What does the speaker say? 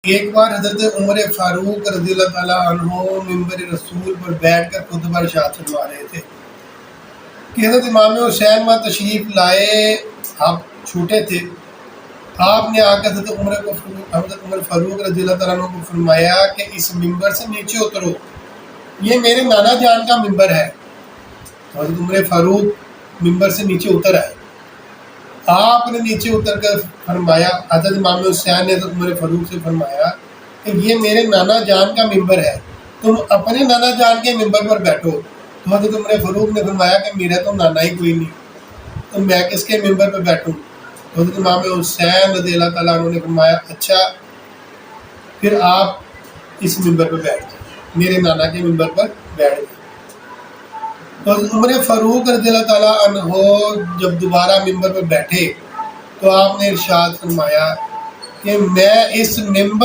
ایک بار حضرت عمر فاروق رضی اللہ تعالیٰ عنہ ممبر رسول پر بیٹھ کر خطبہ ارشاد فرما رہے تھے کہ حضرت امام حسین وہاں تشریف لائے، آپ چھوٹے تھے، آپ نے آ کر حضرت عمر فاروق رضی اللہ تعالیٰ عنہ کو فرمایا کہ اس ممبر سے نیچے اترو، یہ میرے نانا جان کا ممبر ہے۔ حضرت عمر فاروق ممبر سے نیچے اتر آئے، آپ نے نیچے اتر کر فرمایا، حضرت امام حسین نے حضرت عمر فاروق سے فرمایا کہ یہ میرے نانا جان کا ممبر ہے، تم اپنے نانا جان کے ممبر پر بیٹھو۔ تو حضرت عمر فاروق نے فرمایا کہ میرا تو نانا ہی کوئی نہیں، تو میں کس کے ممبر پر بیٹھوں؟ تو حضرت امام حسین رضی اللہ تعالیٰ عنہ نے فرمایا اچھا پھر آپ اس ممبر پر بیٹھ جائیں، میرے نانا کے ممبر پر بیٹھ گئے۔ تو حضرت عمر فاروق رضی اللہ تعالیٰ عنہ جب دوبارہ ممبر پر بیٹھے تو آپ نے ارشاد فرمایا کہ میں اس ممبر